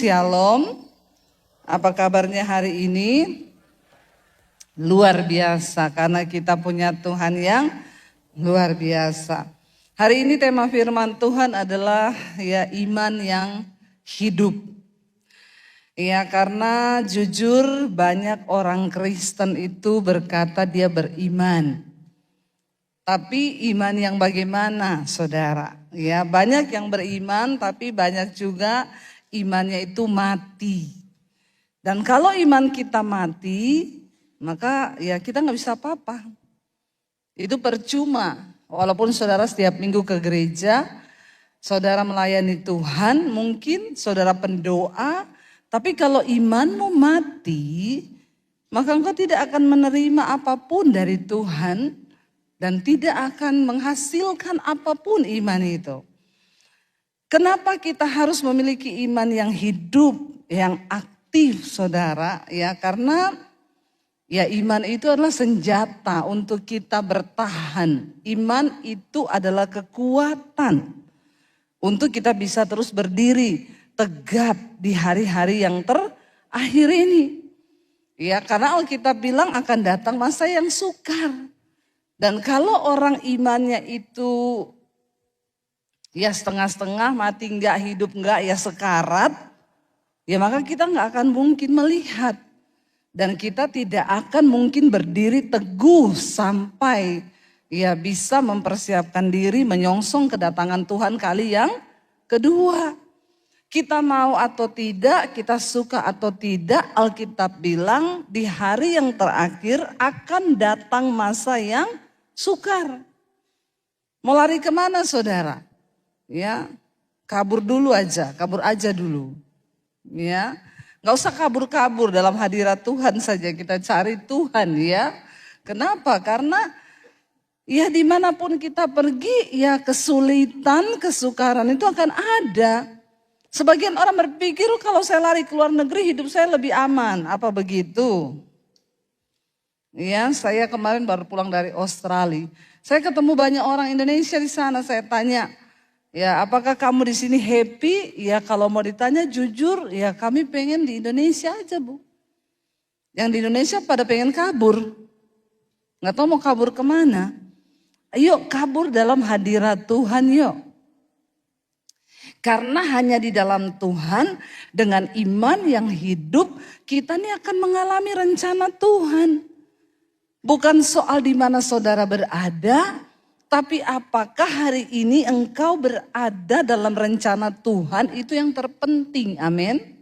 Shalom. Apa kabarnya hari ini? Luar biasa karena kita punya Tuhan yang luar biasa. Hari ini tema firman Tuhan adalah iman yang hidup. Ya, karena jujur banyak orang Kristen itu berkata dia beriman. Tapi iman yang bagaimana, saudara? Ya, banyak yang beriman tapi banyak juga imannya itu mati. Dan kalau iman kita mati, maka ya kita nggak bisa apa-apa. Itu percuma. Walaupun saudara setiap minggu ke gereja, saudara melayani Tuhan, mungkin saudara pendoa, tapi kalau imanmu mati, maka engkau tidak akan menerima apapun dari Tuhan dan tidak akan menghasilkan apapun iman itu. Kenapa kita harus memiliki iman yang hidup, yang aktif, saudara? Ya, karena ya iman itu adalah senjata untuk kita bertahan. Iman itu adalah kekuatan untuk kita bisa terus berdiri tegap di hari-hari yang terakhir ini. Ya, karena Alkitab bilang akan datang masa yang sukar. Dan kalau orang imannya itu ya setengah-setengah, mati enggak, hidup enggak, ya sekarat, ya maka kita enggak akan mungkin melihat. Dan kita tidak akan mungkin berdiri teguh sampai ya bisa mempersiapkan diri menyongsong kedatangan Tuhan kali yang kedua. Kita mau atau tidak, kita suka atau tidak, Alkitab bilang di hari yang terakhir akan datang masa yang sukar. Mau lari kemana, saudara? Ya, kabur aja dulu. Ya, nggak usah kabur-kabur, dalam hadirat Tuhan saja kita cari Tuhan, ya. Kenapa? Karena ya dimanapun kita pergi, ya kesulitan, kesukaran itu akan ada. Sebagian orang berpikir kalau saya lari ke luar negeri hidup saya lebih aman. Apa begitu? Ya, saya kemarin baru pulang dari Australia. Saya ketemu banyak orang Indonesia di sana. Saya tanya, ya apakah kamu di sini happy? Ya kalau mau ditanya jujur, ya kami pengen di Indonesia aja, Bu. Yang di Indonesia pada pengen kabur. Nggak tahu mau kabur kemana. Ayo kabur dalam hadirat Tuhan, yuk. Karena hanya di dalam Tuhan dengan iman yang hidup kita ini akan mengalami rencana Tuhan. Bukan soal di mana saudara berada, tapi apakah hari ini engkau berada dalam rencana Tuhan, itu yang terpenting, amin.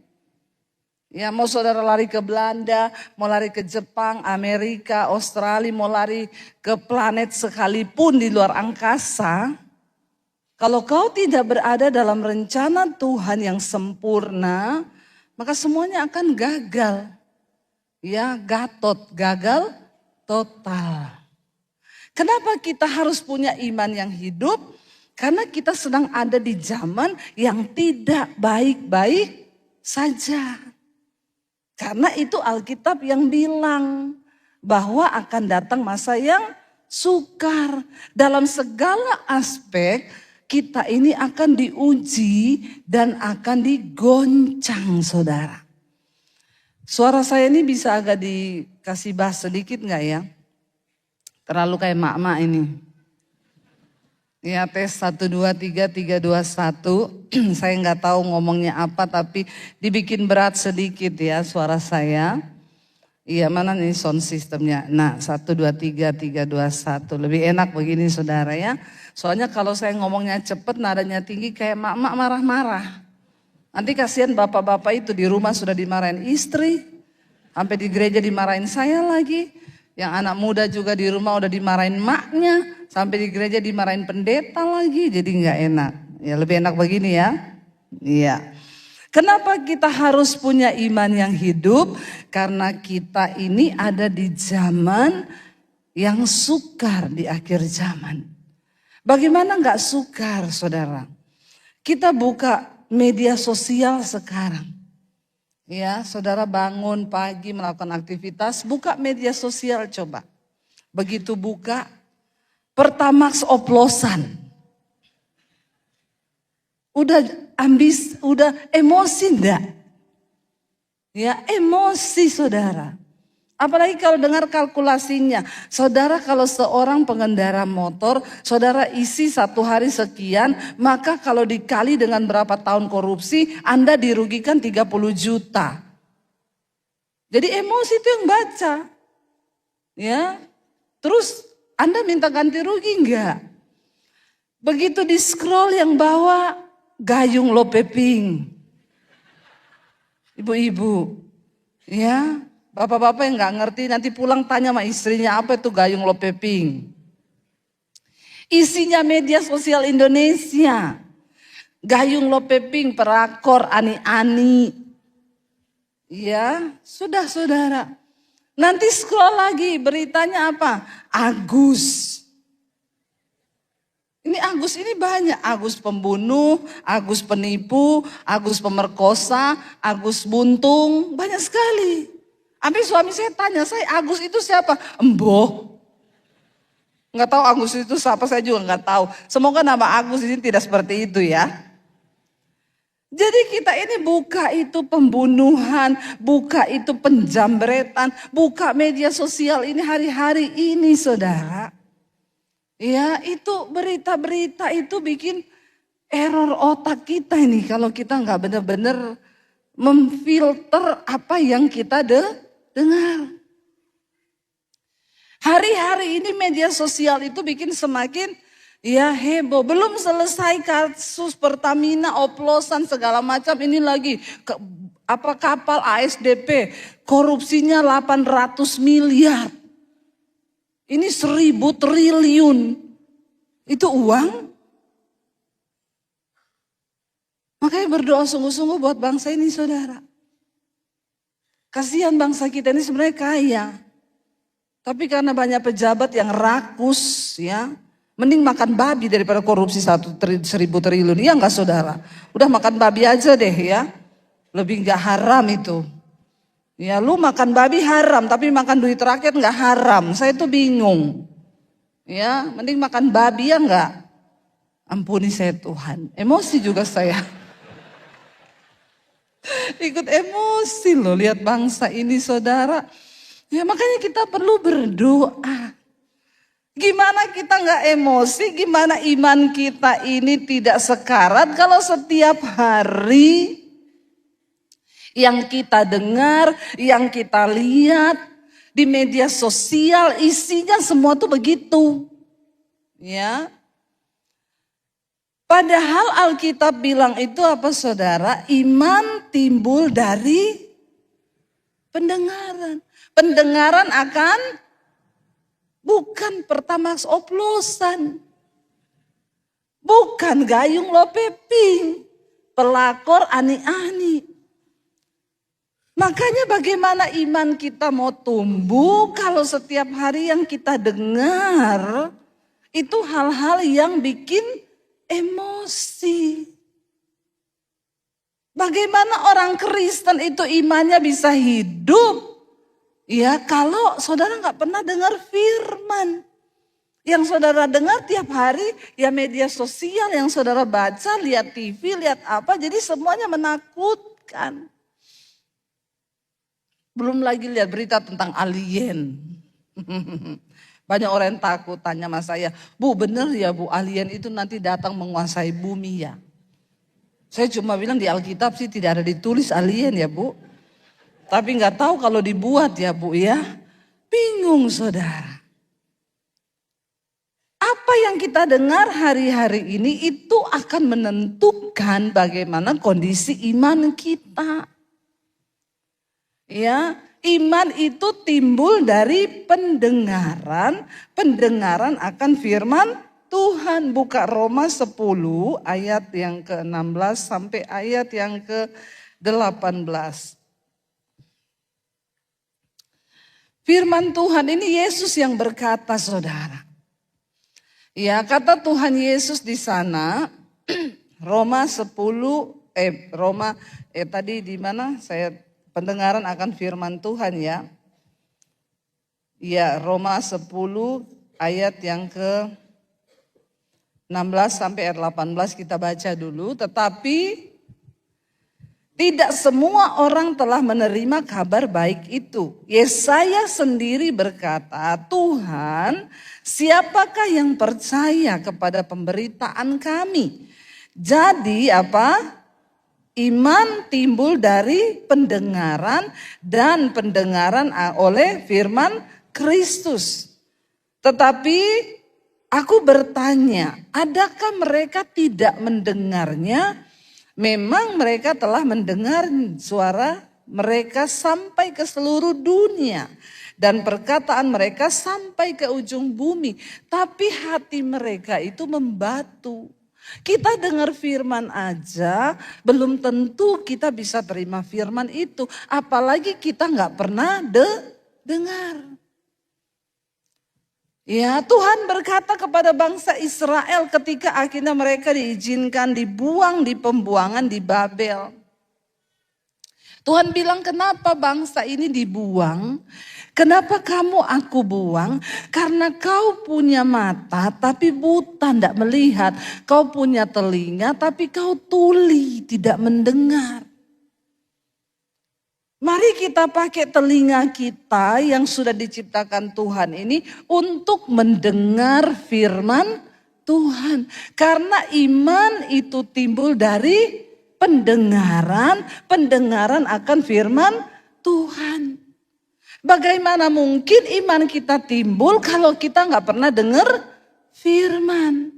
Ya, mau saudara lari ke Belanda, mau lari ke Jepang, Amerika, Australia, mau lari ke planet sekalipun di luar angkasa, kalau kau tidak berada dalam rencana Tuhan yang sempurna, maka semuanya akan gagal. Ya, gagal total. Kenapa kita harus punya iman yang hidup? Karena kita sedang ada di zaman yang tidak baik-baik saja. Karena itu Alkitab yang bilang bahwa akan datang masa yang sukar. Dalam segala aspek kita ini akan diuji dan akan digoncang, saudara. Suara saya ini bisa agak dikasih bass sedikit enggak ya? Terlalu kayak mak-mak ini. Ya, tes 1, 2, 3, 3, 2, 1. Saya enggak tahu ngomongnya apa tapi dibikin berat sedikit ya suara saya. Iya, mana nih sound systemnya? Nah, 1, 2, 3, 3, 2, 1. Lebih enak begini, saudara ya. Soalnya kalau saya ngomongnya cepet, nadanya tinggi kayak mak-mak marah-marah. Nanti kasihan bapak-bapak itu di rumah sudah dimarahin istri. Sampai di gereja dimarahin saya lagi. Yang anak muda juga di rumah udah dimarahin maknya. Sampai di gereja dimarahin pendeta lagi. Jadi gak enak. Ya lebih enak begini ya. Iya. Kenapa kita harus punya iman yang hidup? Karena kita ini ada di zaman yang sukar di akhir zaman. Bagaimana gak sukar, saudara? Kita buka media sosial sekarang. Ya, saudara bangun pagi melakukan aktivitas, buka media sosial coba. Begitu buka, Pertamax oplosan. Udah ambis, udah emosi enggak? Ya, emosi saudara. Apalagi kalau dengar kalkulasinya. Saudara kalau seorang pengendara motor, saudara isi satu hari sekian, maka kalau dikali dengan berapa tahun korupsi, Anda dirugikan 30 juta. Jadi emosi itu yang baca. Ya, terus Anda minta ganti rugi enggak? Begitu di scroll yang bawa gayung lope pink. Ibu-ibu, ya, bapak-bapak yang nggak ngerti nanti pulang tanya sama istrinya apa itu gayung lope pink. Isinya media sosial Indonesia. Gayung lope pink, perakor, ani-ani. Ya, sudah saudara. Nanti scroll lagi beritanya apa? Agus. Ini Agus ini banyak, Agus pembunuh, Agus penipu, Agus pemerkosa, Agus buntung, banyak sekali. Sampai suami saya tanya, saya Agus itu siapa? Emboh. Nggak tahu Agus itu siapa, saya juga nggak tahu. Semoga nama Agus ini tidak seperti itu ya. Jadi kita ini buka itu pembunuhan, buka itu penjambretan, buka media sosial ini hari-hari ini saudara. Ya itu berita-berita itu bikin error otak kita ini kalau kita nggak benar-benar memfilter apa yang kita dengar. Hari-hari ini media sosial itu bikin semakin ya heboh. Belum selesai kasus Pertamina oplosan segala macam ini lagi kapal ASDP korupsinya 800 miliar. Ini 1.000 triliun. Itu uang. Makanya berdoa sungguh-sungguh buat bangsa ini saudara. Kasihan bangsa kita ini sebenarnya kaya. Tapi karena banyak pejabat yang rakus ya. Mending makan babi daripada korupsi 1.000 triliun. Iya enggak saudara? Udah makan babi aja deh ya. Lebih enggak haram itu. Ya lu makan babi haram tapi makan duit rakyat enggak haram. Saya tuh bingung. Ya mending makan babi ya enggak? Ampuni saya Tuhan. Emosi juga saya. Ikut emosi loh lihat bangsa ini saudara. Ya makanya kita perlu berdoa. Gimana kita nggak emosi, gimana iman kita ini tidak sekarat kalau setiap hari yang kita dengar, yang kita lihat di media sosial isinya semua tuh begitu. Ya. Padahal Alkitab bilang itu apa saudara? Iman timbul dari pendengaran. Pendengaran akan bukan pertamax oplosan. Bukan gayung lope pink. Pelakor ani-ani. Makanya bagaimana iman kita mau tumbuh kalau setiap hari yang kita dengar itu hal-hal yang bikin emosi. Bagaimana orang Kristen itu imannya bisa hidup? Ya kalau saudara nggak pernah dengar firman. Yang saudara dengar tiap hari ya media sosial yang saudara baca, lihat TV, lihat apa. Jadi semuanya menakutkan. Belum lagi lihat berita tentang alien. Banyak orang yang takut tanya sama saya, Bu benar ya Bu alien itu nanti datang menguasai bumi ya? Saya cuma bilang di Alkitab sih tidak ada ditulis alien ya Bu. Tapi nggak tahu kalau dibuat ya Bu ya. Bingung saudara. Apa yang kita dengar hari-hari ini itu akan menentukan bagaimana kondisi iman kita. Ya, iman itu timbul dari pendengaran, pendengaran akan firman Tuhan. Buka Roma 10 ayat yang ke-16 sampai ayat yang ke-18. Firman Tuhan ini Yesus yang berkata saudara. Ya, kata Tuhan Yesus di sana Roma 10 tadi di mana saya pendengaran akan firman Tuhan ya. Ya, Roma 10 ayat yang ke-16 sampai ayat 18 kita baca dulu. Tetapi Tidak semua orang telah menerima kabar baik itu. Yesaya sendiri berkata, Tuhan, siapakah yang percaya kepada pemberitaan kami? Jadi apa? Iman timbul dari pendengaran dan pendengaran oleh firman Kristus. Tetapi aku bertanya, adakah mereka tidak mendengarnya? Memang mereka telah mendengar suara mereka sampai ke seluruh dunia. Dan perkataan mereka sampai ke ujung bumi. Tapi hati mereka itu membatu. Kita dengar firman aja, belum tentu kita bisa terima firman itu. Apalagi kita nggak pernah dengar. Ya, Tuhan berkata kepada bangsa Israel ketika akhirnya mereka diizinkan dibuang di pembuangan di Babel. Tuhan bilang, kenapa bangsa ini dibuang? Kenapa kamu aku buang? Karena kau punya mata tapi buta, tidak melihat. Kau punya telinga tapi kau tuli, tidak mendengar. Mari kita pakai telinga kita yang sudah diciptakan Tuhan ini untuk mendengar firman Tuhan. Karena iman itu timbul dari pendengaran akan firman Tuhan. Bagaimana mungkin iman kita timbul kalau kita nggak pernah dengar firman?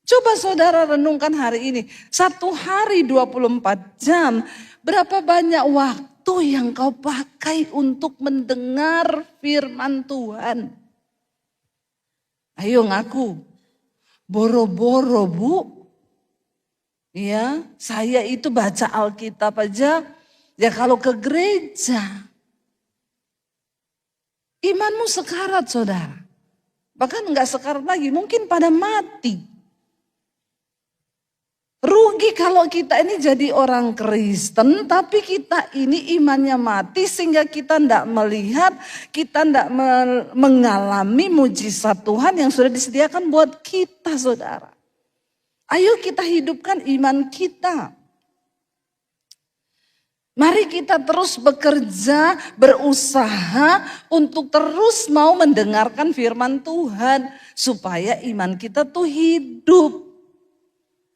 Coba saudara renungkan hari ini. 1 hari 24 jam, berapa banyak waktu yang kau pakai untuk mendengar firman Tuhan? Ayo ngaku. Boro-boro Bu. Ya, saya itu baca Alkitab aja. Ya kalau ke gereja. Imanmu sekarat saudara. Bahkan enggak sekarat lagi, mungkin pada mati. Rugi kalau kita ini jadi orang Kristen tapi kita ini imannya mati sehingga kita tidak melihat, kita tidak mengalami mujizat Tuhan yang sudah disediakan buat kita saudara. Ayo kita hidupkan iman kita. Mari kita terus bekerja, berusaha untuk terus mau mendengarkan firman Tuhan supaya iman kita tuh hidup.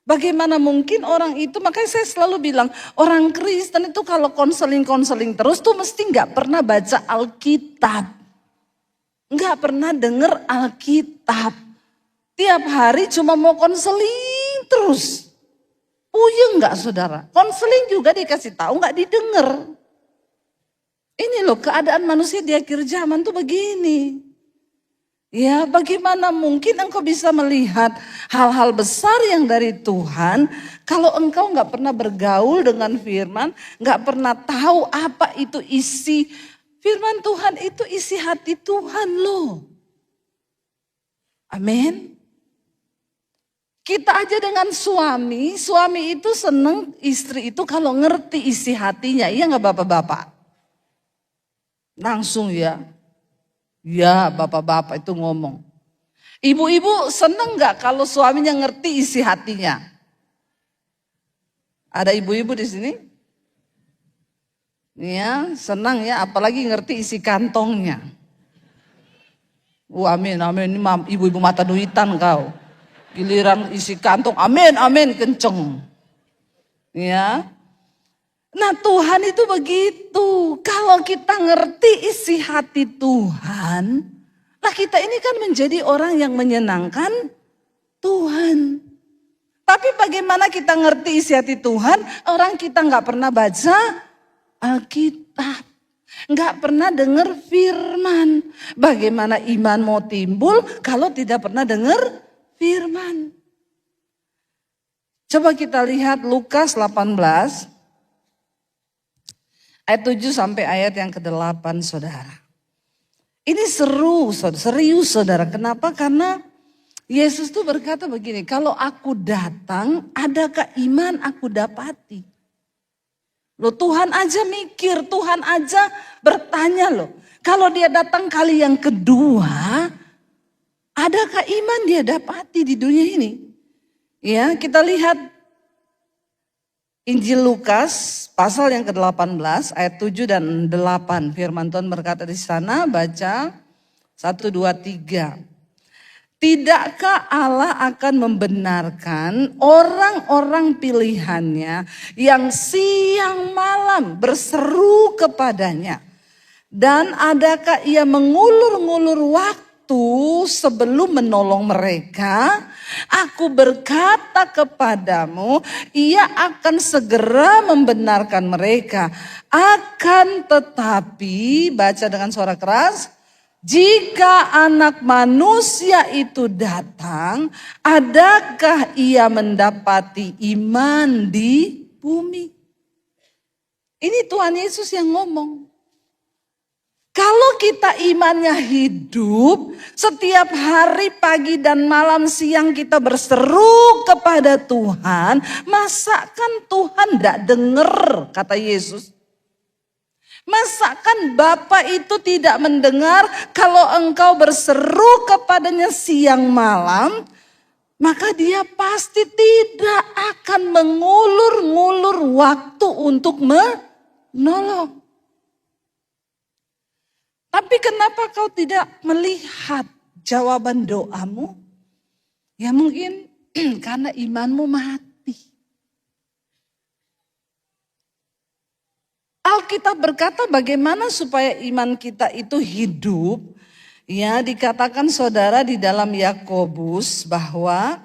Bagaimana mungkin orang itu, makanya saya selalu bilang orang Kristen itu kalau konseling terus tuh mesti nggak pernah baca Alkitab. Nggak pernah dengar Alkitab. Tiap hari cuma mau konseling terus. Puyeng nggak saudara? Konseling juga dikasih tahu nggak didengar. Ini loh keadaan manusia di akhir zaman tuh begini. Ya, bagaimana mungkin engkau bisa melihat hal-hal besar yang dari Tuhan kalau engkau nggak pernah bergaul dengan firman, nggak pernah tahu apa itu isi firman Tuhan, itu isi hati Tuhan loh. Amin. Kita aja dengan suami itu seneng istri itu kalau ngerti isi hatinya, iya nggak bapak-bapak? Langsung ya. Ya bapak-bapak itu ngomong. Ibu-ibu seneng gak kalau suaminya ngerti isi hatinya? Ada ibu-ibu di sini? Ya senang ya, apalagi ngerti isi kantongnya. Amin, amin, ini ibu-ibu mata duitan kau. Giliran isi kantong, amin, amin, kenceng. Ya. Nah Tuhan itu begitu, kalau kita ngerti isi hati Tuhan, nah kita ini kan menjadi orang yang menyenangkan Tuhan. Tapi bagaimana kita ngerti isi hati Tuhan, orang kita nggak pernah baca Alkitab, nggak pernah dengar firman. Bagaimana iman mau timbul kalau tidak pernah dengar firman? Coba kita lihat Lukas 18. Ayat 7 sampai ayat yang ke-8 saudara. Ini seru, serius saudara. Kenapa? Karena Yesus tuh berkata begini, kalau aku datang adakah iman aku dapati? Loh Tuhan aja mikir, Tuhan aja bertanya loh. Kalau dia datang kali yang kedua, adakah iman dia dapati di dunia ini? Ya kita lihat. Injil Lukas pasal yang ke-18 ayat 7 dan 8. Firman Tuhan berkata di sana, baca 1, 2, 3. Tidakkah Allah akan membenarkan orang-orang pilihannya yang siang malam berseru kepadanya? Dan adakah ia mengulur-ngulur waktu sebelum menolong mereka? Aku berkata kepadamu, ia akan segera membenarkan mereka. Akan tetapi, baca dengan suara keras, jika Anak Manusia itu datang, adakah ia mendapati iman di bumi? Ini Tuhan Yesus yang ngomong. Kalau kita imannya hidup, setiap hari pagi dan malam siang kita berseru kepada Tuhan, masakan Tuhan tidak dengar, kata Yesus. Masakan Bapa itu tidak mendengar kalau engkau berseru kepadanya siang malam, maka dia pasti tidak akan mengulur-ngulur waktu untuk menolong. Tapi kenapa kau tidak melihat jawaban doamu? Ya mungkin karena imanmu mati. Alkitab berkata bagaimana supaya iman kita itu hidup. Ya, dikatakan saudara di dalam Yakobus bahwa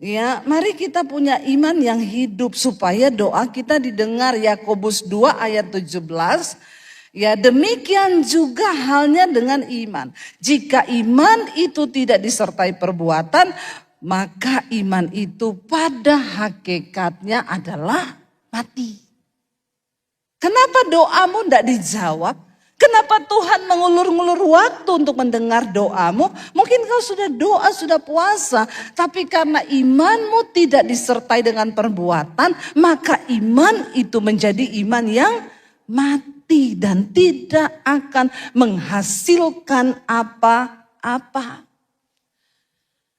ya, mari kita punya iman yang hidup supaya doa kita didengar. Yakobus 2 ayat 17. Ya, demikian juga halnya dengan iman. Jika iman itu tidak disertai perbuatan, maka iman itu pada hakikatnya adalah mati. Kenapa doamu tidak dijawab? Kenapa Tuhan mengulur-ngulur waktu untuk mendengar doamu? Mungkin kau sudah doa, sudah puasa. Tapi karena imanmu tidak disertai dengan perbuatan, maka iman itu menjadi iman yang mati dan tidak akan menghasilkan apa-apa.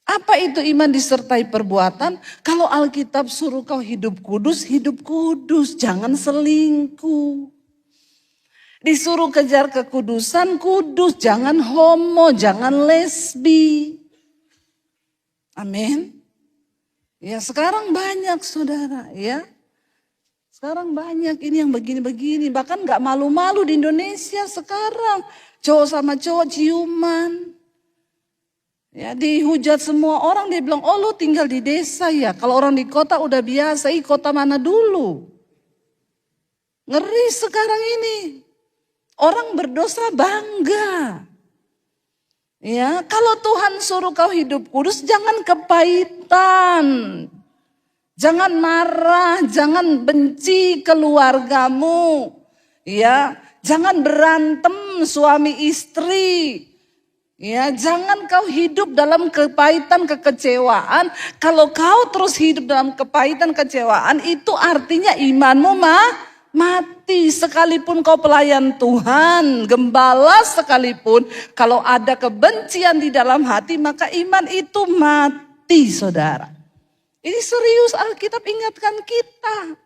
Apa itu iman disertai perbuatan? Kalau Alkitab suruh kau hidup kudus, jangan selingkuh. Disuruh kejar kekudusan, kudus, jangan homo, jangan lesbi. Amin. Ya, sekarang banyak saudara, ya. Sekarang banyak ini yang begini-begini, bahkan gak malu-malu di Indonesia sekarang. Cowok sama cowok ciuman. Ya, dihujat semua orang, dia bilang, oh lu tinggal di desa ya. Kalau orang di kota udah biasa, kota mana dulu? Ngeri sekarang ini. Orang berdosa bangga. Ya, kalau Tuhan suruh kau hidup kudus, jangan kepahitan. Jangan marah, jangan benci keluargamu. Ya, jangan berantem suami istri. Ya, jangan kau hidup dalam kepahitan, kekecewaan. Kalau kau terus hidup dalam kepahitan, kekecewaan, itu artinya imanmu mati. Sekalipun kau pelayan Tuhan, gembala sekalipun, kalau ada kebencian di dalam hati, maka iman itu mati, saudara. Ini serius, Alkitab ingatkan kita.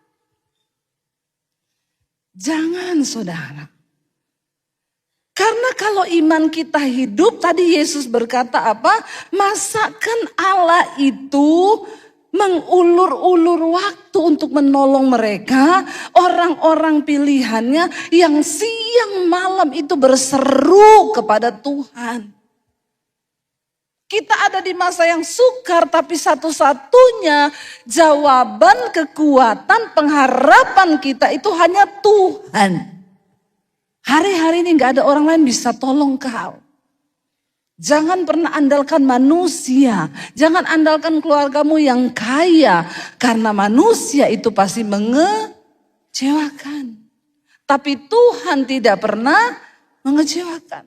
Jangan, saudara. Karena kalau iman kita hidup, tadi Yesus berkata apa? Masakan Allah itu mengulur-ulur waktu untuk menolong mereka, orang-orang pilihannya yang siang malam itu berseru kepada Tuhan. Kita ada di masa yang sukar, tapi satu-satunya jawaban, kekuatan, pengharapan kita itu hanya Tuhan. Hari-hari ini gak ada orang lain bisa tolong kau. Jangan pernah andalkan manusia. Jangan andalkan keluargamu yang kaya. Karena manusia itu pasti mengecewakan. Tapi Tuhan tidak pernah mengecewakan.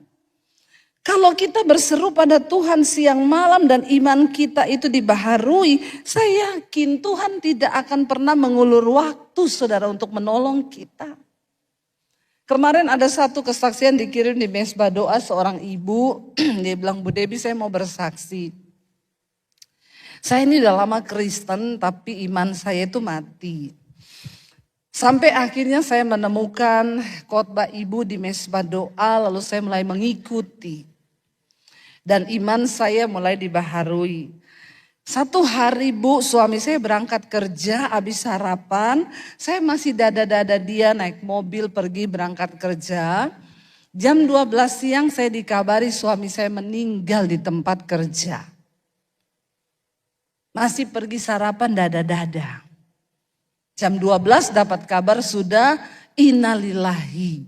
Kalau kita berseru pada Tuhan siang malam dan iman kita itu dibaharui, saya yakin Tuhan tidak akan pernah mengulur waktu saudara untuk menolong kita. Kemarin ada satu kesaksian dikirim di mesbah doa seorang ibu. Dia bilang, Bu Debbie saya mau bersaksi. Saya ini udah lama Kristen tapi iman saya itu mati. Sampai akhirnya saya menemukan khotbah ibu di mesbah doa, lalu saya mulai mengikuti. Dan iman saya mulai dibaharui. Satu hari Bu, suami saya berangkat kerja, habis sarapan, saya masih dada-dada dia naik mobil pergi berangkat kerja. Jam 12 siang saya dikabari suami saya meninggal di tempat kerja. Masih pergi sarapan dada-dada. Jam 12 dapat kabar sudah innalillahi,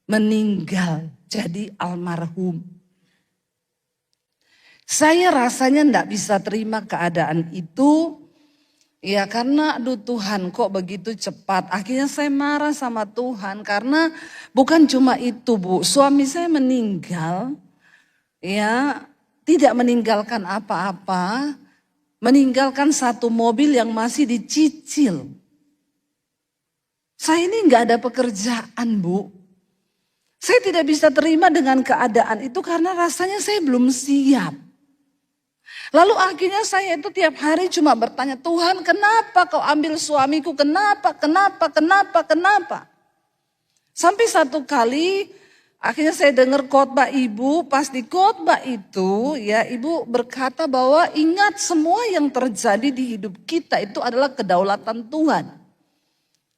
meninggal jadi almarhum. Saya rasanya enggak bisa terima keadaan itu. Ya karena aduh Tuhan kok begitu cepat. Akhirnya saya marah sama Tuhan karena bukan cuma itu Bu. Suami saya meninggal ya tidak meninggalkan apa-apa. Meninggalkan satu mobil yang masih dicicil. Saya ini enggak ada pekerjaan Bu. Saya tidak bisa terima dengan keadaan itu karena rasanya saya belum siap. Lalu akhirnya saya itu tiap hari cuma bertanya, Tuhan kenapa kau ambil suamiku, kenapa. Sampai satu kali akhirnya saya dengar khotbah ibu, pas di khotbah itu ya ibu berkata bahwa ingat semua yang terjadi di hidup kita itu adalah kedaulatan Tuhan.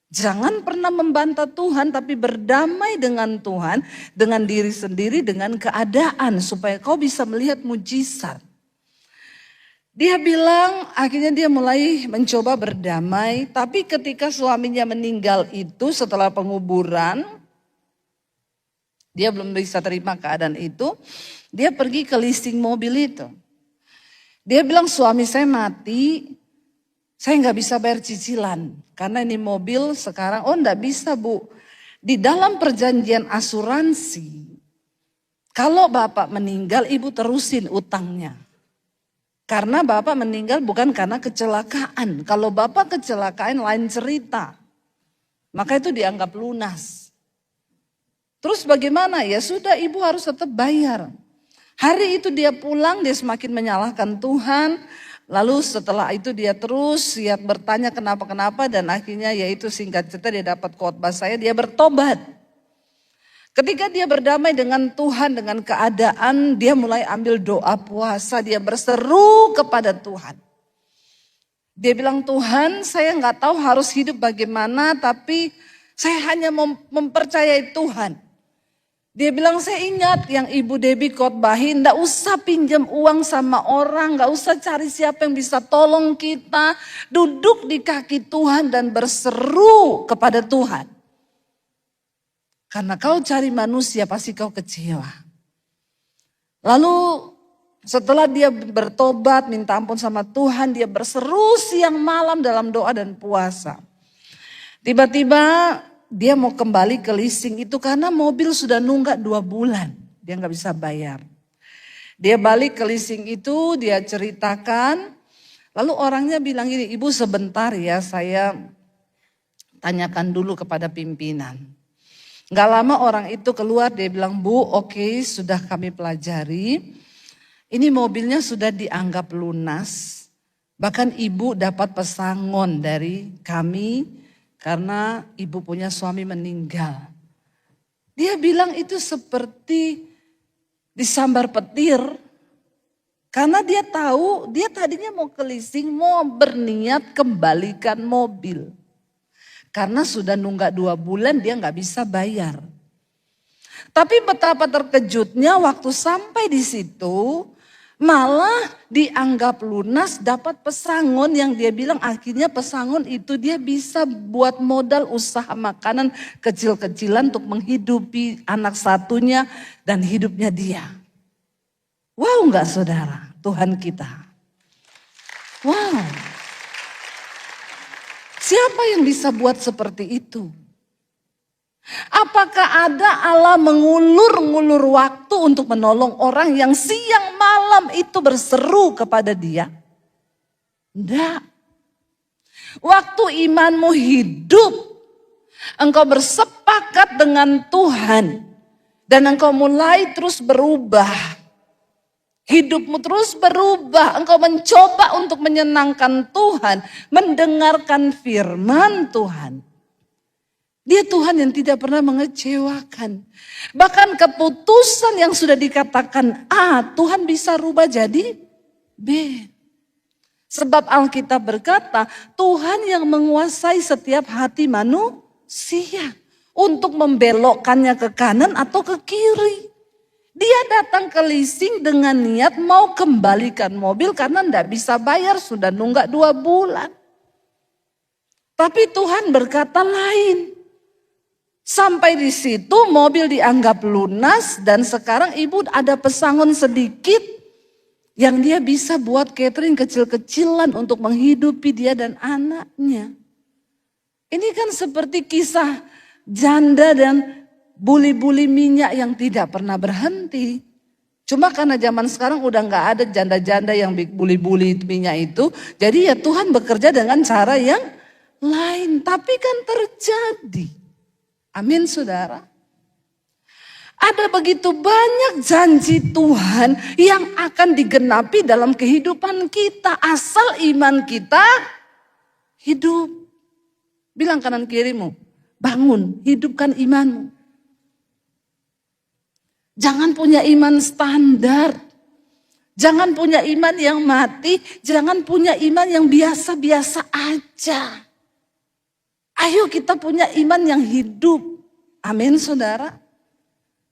Jangan pernah membantah Tuhan tapi berdamai dengan Tuhan, dengan diri sendiri, dengan keadaan supaya kau bisa melihat mujizat. Dia bilang akhirnya dia mulai mencoba berdamai, tapi ketika suaminya meninggal itu setelah penguburan, dia belum bisa terima keadaan itu, dia pergi ke leasing mobil itu. Dia bilang suami saya mati, saya nggak bisa bayar cicilan karena ini mobil sekarang. Oh nggak bisa Bu, di dalam perjanjian asuransi kalau bapak meninggal ibu terusin utangnya. Karena bapak meninggal bukan karena kecelakaan. Kalau bapak kecelakaan lain cerita. Maka itu dianggap lunas. Terus bagaimana? Ya sudah ibu harus tetap bayar. Hari itu dia pulang dia semakin menyalahkan Tuhan. Lalu setelah itu dia terus siap bertanya kenapa dan akhirnya yaitu singkat cerita dia dapat khotbah saya, dia bertobat. Ketika dia berdamai dengan Tuhan, dengan keadaan, dia mulai ambil doa puasa, dia berseru kepada Tuhan. Dia bilang Tuhan saya nggak tahu harus hidup bagaimana tapi saya hanya mempercayai Tuhan. Dia bilang saya ingat yang Ibu Debbie khotbahin, gak usah pinjam uang sama orang, gak usah cari siapa yang bisa tolong kita. Duduk di kaki Tuhan dan berseru kepada Tuhan. Karena kau cari manusia pasti kau kecewa. Lalu setelah dia bertobat, minta ampun sama Tuhan, dia berseru siang malam dalam doa dan puasa. Tiba-tiba dia mau kembali ke leasing itu karena mobil sudah nunggak 2 bulan. Dia gak bisa bayar. Dia balik ke leasing itu, dia ceritakan. Lalu orangnya bilang gini, ibu sebentar ya saya tanyakan dulu kepada pimpinan. Gak lama orang itu keluar, dia bilang Bu oke, sudah kami pelajari. Ini mobilnya sudah dianggap lunas. Bahkan ibu dapat pesangon dari kami. Karena ibu punya suami meninggal. Dia bilang itu seperti disambar petir. Karena dia tahu dia tadinya mau ke leasing, mau berniat kembalikan mobil. Karena sudah nunggak 2 bulan dia gak bisa bayar. Tapi betapa terkejutnya waktu sampai di situ. Malah dianggap lunas dapat pesangon yang dia bilang akhirnya pesangon itu dia bisa buat modal usaha makanan kecil-kecilan untuk menghidupi anak satunya dan hidupnya dia. Wow enggak saudara, Tuhan kita. Wow. Siapa yang bisa buat seperti itu? Apakah ada Allah mengulur-ngulur waktu untuk menolong orang yang siang malam itu berseru kepada dia? Tidak. Waktu imanmu hidup, engkau bersepakat dengan Tuhan dan engkau mulai terus berubah. Hidupmu terus berubah, engkau mencoba untuk menyenangkan Tuhan, mendengarkan firman Tuhan. Dia Tuhan yang tidak pernah mengecewakan. Bahkan keputusan yang sudah dikatakan A, Tuhan bisa rubah jadi B. Sebab Alkitab berkata, Tuhan yang menguasai setiap hati manusia untuk membelokkannya ke kanan atau ke kiri. Dia datang ke leasing dengan niat mau kembalikan mobil karena tidak bisa bayar, sudah nunggak 2 bulan. Tapi Tuhan berkata lain. Sampai di situ mobil dianggap lunas dan sekarang ibu ada pesangon sedikit yang dia bisa buat catering kecil-kecilan untuk menghidupi dia dan anaknya. Ini kan seperti kisah janda dan buli-buli minyak yang tidak pernah berhenti. Cuma karena zaman sekarang udah gak ada janda-janda yang buli-buli minyak itu. Jadi ya Tuhan bekerja dengan cara yang lain. Tapi kan terjadi. Amin saudara. Ada begitu banyak janji Tuhan yang akan digenapi dalam kehidupan kita. Asal iman kita hidup. Bilang kanan kirimu, bangun, hidupkan imanmu. Jangan punya iman standar. Jangan punya iman yang mati. Jangan punya iman yang biasa-biasa aja. Ayo kita punya iman yang hidup. Amin saudara.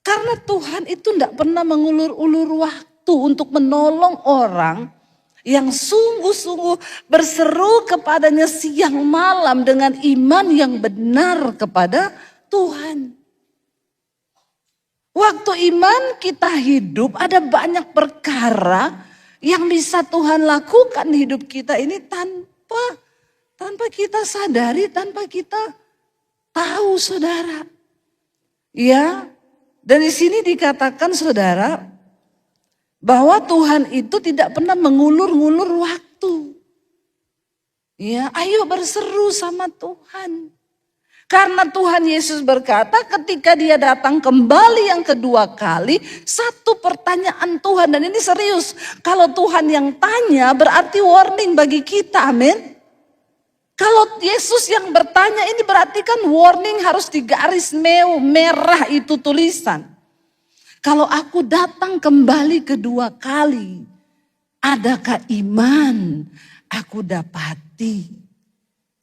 Karena Tuhan itu tidak pernah mengulur-ulur waktu untuk menolong orang yang sungguh-sungguh berseru kepadanya siang malam dengan iman yang benar kepada Tuhan. Waktu iman kita hidup ada banyak perkara yang bisa Tuhan lakukan di hidup kita ini tanpa kita sadari, tanpa kita tahu saudara. Ya, dari sini dikatakan saudara bahwa Tuhan itu tidak pernah mengulur-ngulur waktu. Ya, ayo berseru sama Tuhan. Karena Tuhan Yesus berkata ketika dia datang kembali yang kedua kali, satu pertanyaan Tuhan dan ini serius. Kalau Tuhan yang tanya berarti warning bagi kita, amin. Kalau Yesus yang bertanya ini berarti kan warning harus digaris merah itu tulisan. Kalau aku datang kembali kedua kali, adakah iman aku dapati?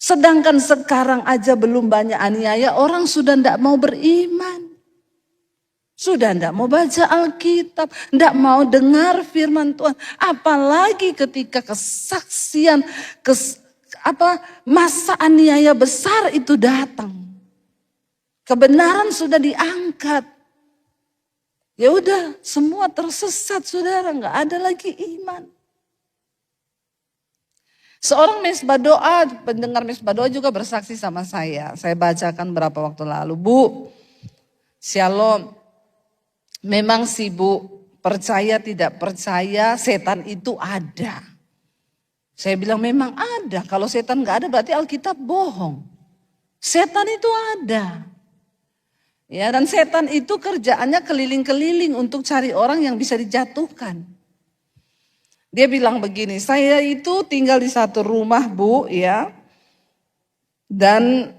Sedangkan sekarang aja belum banyak aniaya, orang sudah tidak mau beriman. Sudah tidak mau baca Alkitab, tidak mau dengar firman Tuhan. Apalagi ketika kesaksian, masa aniaya besar itu datang. Kebenaran sudah diangkat. Ya udah, semua tersesat saudara, nggak ada lagi iman. Seorang mesbah doa, pendengar mesbah doa juga bersaksi sama saya. Saya bacakan berapa waktu lalu. Bu, shalom. Memang sih Bu, percaya tidak percaya setan itu ada. Saya bilang memang ada. Kalau setan gak ada berarti Alkitab bohong. Setan itu ada. Ya, dan setan itu kerjaannya keliling-keliling untuk cari orang yang bisa dijatuhkan. Dia bilang begini, saya itu tinggal di satu rumah Bu ya. Dan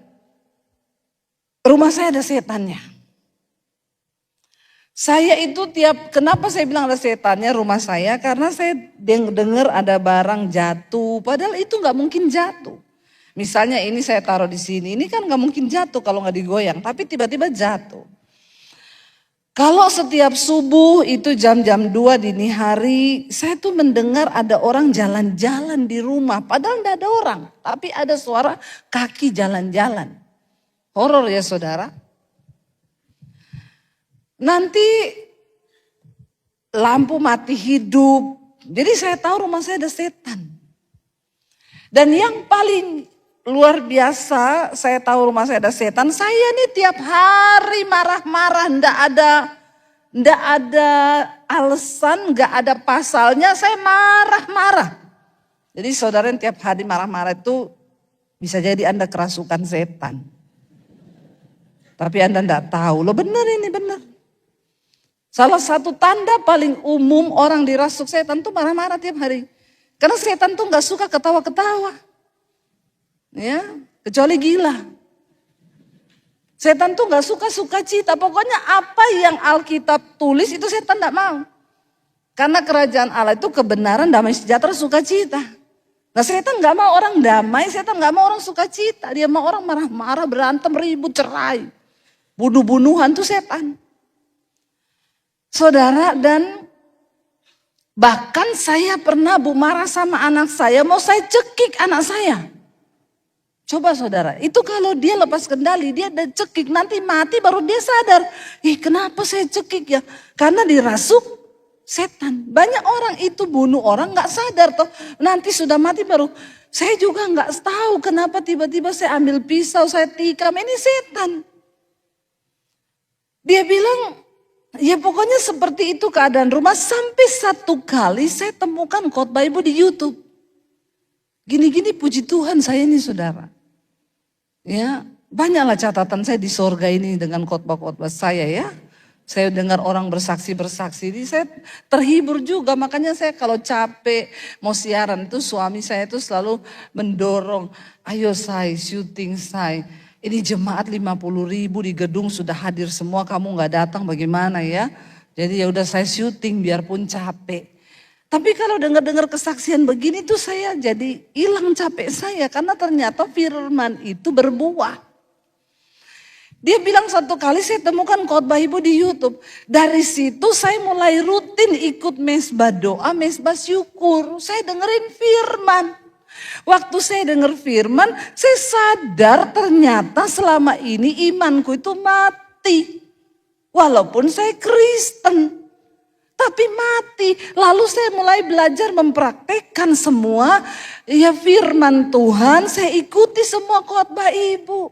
rumah saya ada setannya. Saya itu kenapa saya bilang ada setannya rumah saya? Karena saya dengar ada barang jatuh, padahal itu gak mungkin jatuh. Misalnya ini saya taruh di sini, ini kan gak mungkin jatuh kalau gak digoyang, tapi tiba-tiba jatuh. Kalau setiap subuh itu jam-jam 2 dini hari, saya tuh mendengar ada orang jalan-jalan di rumah. Padahal tidak ada orang, tapi ada suara kaki jalan-jalan. Horor ya saudara. Nanti lampu mati hidup. Jadi saya tahu rumah saya ada setan. Dan yang paling luar biasa, saya tahu rumah saya ada setan. Saya nih tiap hari marah-marah, ndak ada alasan, nggak ada pasalnya, saya marah-marah. Jadi saudara yang tiap hari marah-marah itu bisa jadi Anda kerasukan setan. Tapi Anda ndak tahu, loh benar ini benar. Salah satu tanda paling umum orang dirasuk setan tuh marah-marah tiap hari. Karena setan tuh nggak suka ketawa-ketawa. Ya, kecuali gila. Setan tuh gak suka sukacita. Pokoknya apa yang Alkitab tulis itu setan gak mau. Karena kerajaan Allah itu kebenaran, damai sejahtera, sukacita. Nah setan gak mau orang damai, setan gak mau orang sukacita. Dia mau orang marah-marah, berantem, ribut, cerai. Bunuh-bunuhan tuh setan. Saudara, dan bahkan saya pernah marah sama anak saya, mau saya cekik anak saya. Coba saudara, itu kalau dia lepas kendali, dia ada cekik, nanti mati baru dia sadar. Kenapa saya cekik ya? Karena dirasuk setan. Banyak orang itu bunuh orang gak sadar toh. Nanti sudah mati baru, saya juga gak tahu kenapa tiba-tiba saya ambil pisau, saya tikam, ini setan. Dia bilang, ya pokoknya seperti itu keadaan rumah. Sampai satu kali saya temukan khotbah ibu di YouTube. Gini-gini puji Tuhan saya ini saudara. Ya, banyaklah catatan saya di sorga ini dengan khotbah-khotbah saya ya. Saya dengar orang bersaksi-bersaksi, ini saya terhibur juga. Makanya saya kalau capek mau siaran itu suami saya itu selalu mendorong. Ayo say, syuting say. Ini jemaat 50.000 di gedung sudah hadir semua, kamu gak datang bagaimana ya. Jadi ya udah saya syuting biarpun capek. Tapi kalau dengar-dengar kesaksian begini tuh saya jadi hilang capek saya. Karena ternyata firman itu berbuah. Dia bilang satu kali saya temukan khotbah ibu di YouTube. Dari situ saya mulai rutin ikut mesbah doa, mesbah syukur. Saya dengerin firman. Waktu saya dengar firman, saya sadar ternyata selama ini imanku itu mati. Walaupun saya Kristen. Tapi mati. Lalu saya mulai belajar mempraktekkan semua ya firman Tuhan. Saya ikuti semua khotbah ibu.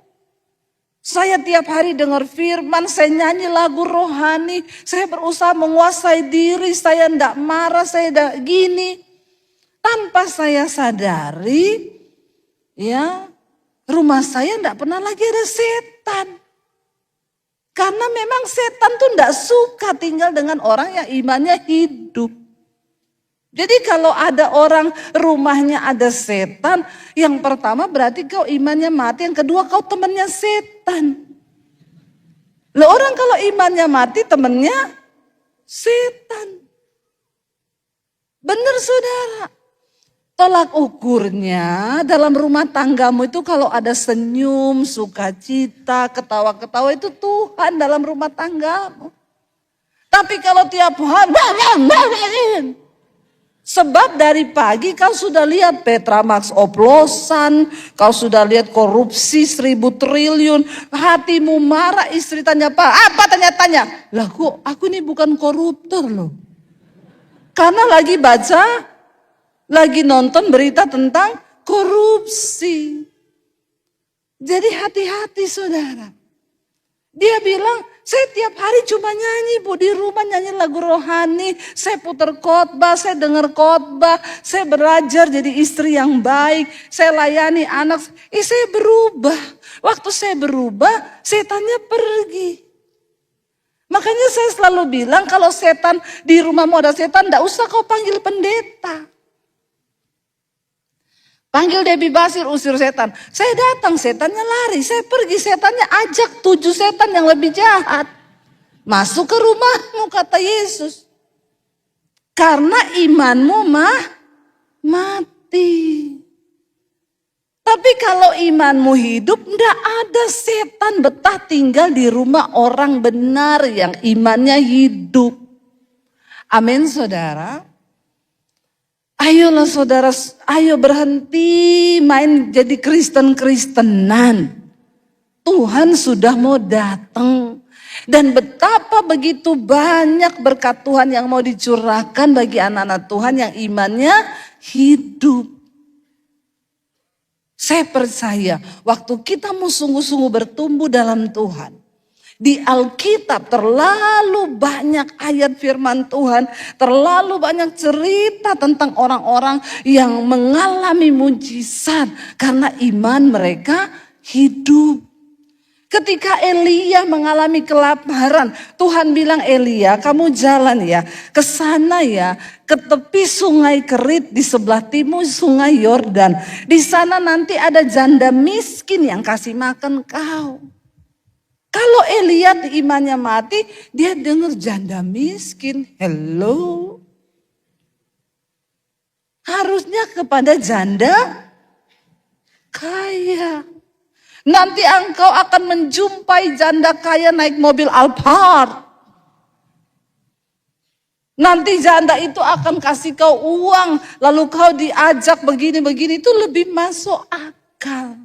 Saya tiap hari dengar firman, saya nyanyi lagu rohani. Saya berusaha menguasai diri, saya tidak marah, saya tidak gini. Tanpa saya sadari, ya rumah saya tidak pernah lagi ada setan. Karena memang setan tuh tidak suka tinggal dengan orang yang imannya hidup. Jadi kalau ada orang rumahnya ada setan, yang pertama berarti kau imannya mati, yang kedua kau temannya setan. Loh orang kalau imannya mati temannya setan. Benar saudara. Tolak ukurnya dalam rumah tanggamu itu kalau ada senyum, sukacita, ketawa-ketawa itu Tuhan dalam rumah tanggamu. Tapi kalau tiap hari, sebab dari pagi kau sudah lihat Petramax oplosan, kau sudah lihat korupsi 1.000 triliun, hatimu marah, istri tanya apa tanya-tanya. Lah kok aku ini bukan koruptor loh. Karena lagi baca, lagi nonton berita tentang korupsi. Jadi hati-hati saudara. Dia bilang, saya tiap hari cuma nyanyi bu, di rumah nyanyi lagu rohani. Saya putar khotbah, saya dengar khotbah. Saya belajar jadi istri yang baik. Saya layani anak. Saya berubah. Waktu saya berubah, setannya pergi. Makanya saya selalu bilang, kalau setan di rumahmu ada setan, enggak usah kau panggil pendeta. Panggil Debbie Basir, usir setan. Saya datang, setannya lari. Saya pergi, setannya ajak 7 setan yang lebih jahat. Masuk ke rumahmu, kata Yesus. Karena imanmu mati. Tapi kalau imanmu hidup, enggak ada setan betah tinggal di rumah orang benar yang imannya hidup. Amin saudara. Ayolah saudara, ayo berhenti main jadi Kristen-Kristenan. Tuhan sudah mau datang. Dan betapa begitu banyak berkat Tuhan yang mau dicurahkan bagi anak-anak Tuhan yang imannya hidup. Saya percaya waktu kita mau sungguh-sungguh bertumbuh dalam Tuhan. Di Alkitab terlalu banyak ayat firman Tuhan, terlalu banyak cerita tentang orang-orang yang mengalami mujizat karena iman mereka hidup. Ketika Elia mengalami kelaparan, Tuhan bilang, Elia kamu jalan ya, ke sana ya, ke tepi sungai Kerit di sebelah timur sungai Yordan. Di sana nanti ada janda miskin yang kasih makan kau. Kalau Elia imannya mati, dia dengar janda miskin. Hello. Harusnya kepada janda kaya. Nanti engkau akan menjumpai janda kaya naik mobil Alphard. Nanti janda itu akan kasih kau uang, lalu kau diajak begini-begini, itu lebih masuk akal.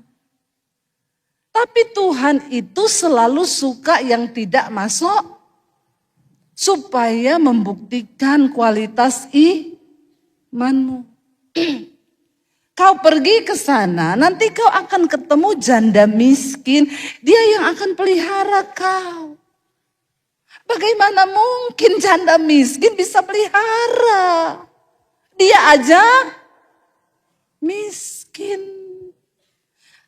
Tapi Tuhan itu selalu suka yang tidak masuk, supaya membuktikan kualitas imanmu. Kau pergi ke sana, nanti kau akan ketemu janda miskin, dia yang akan pelihara kau. Bagaimana mungkin janda miskin bisa pelihara? Dia aja miskin.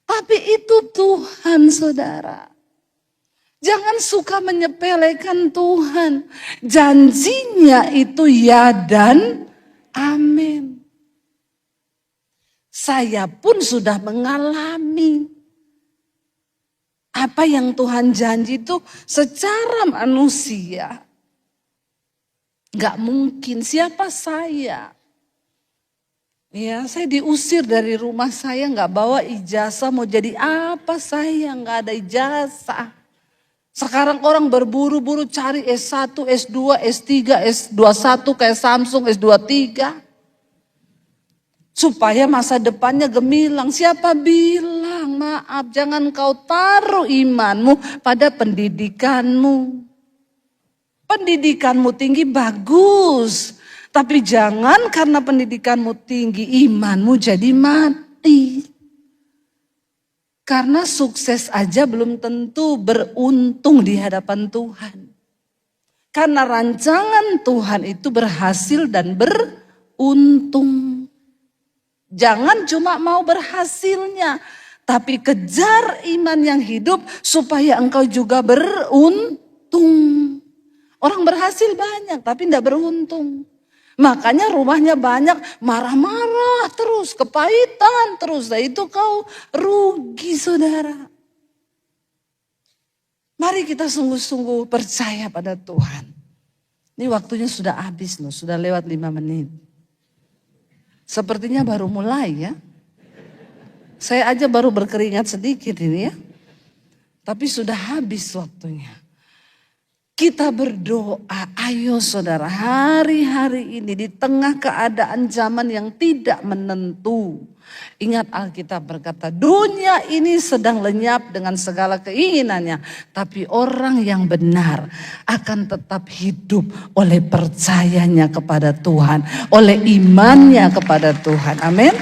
Tapi itu Tuhan, saudara. Jangan suka menyepelekan Tuhan. Janjinya itu ya dan amin. Saya pun sudah mengalami apa yang Tuhan janji itu secara manusia. Gak mungkin, siapa saya? Ya, saya diusir dari rumah saya, gak bawa ijazah, mau jadi apa saya, gak ada ijazah. Sekarang orang berburu-buru cari S1, S2, S3, S21 kayak Samsung, S23. Supaya masa depannya gemilang. Siapa bilang, maaf, jangan kau taruh imanmu pada pendidikanmu. Pendidikanmu tinggi bagus. Tapi jangan karena pendidikanmu tinggi, imanmu jadi mati. Karena sukses aja belum tentu beruntung di hadapan Tuhan. Karena rancangan Tuhan itu berhasil dan beruntung. Jangan cuma mau berhasilnya, tapi kejar iman yang hidup supaya engkau juga beruntung. Orang berhasil banyak tapi tidak beruntung. Makanya rumahnya banyak, marah-marah terus, kepahitan terus. Nah itu kau rugi, saudara. Mari kita sungguh-sungguh percaya pada Tuhan. Ini waktunya sudah habis loh, sudah lewat 5 menit. Sepertinya baru mulai ya. Saya aja baru berkeringat sedikit ini ya. Tapi sudah habis waktunya. Kita berdoa, ayo saudara, hari-hari ini di tengah keadaan zaman yang tidak menentu. Ingat Alkitab berkata, dunia ini sedang lenyap dengan segala keinginannya. Tapi orang yang benar akan tetap hidup oleh percayanya kepada Tuhan. Oleh imannya kepada Tuhan. Amin.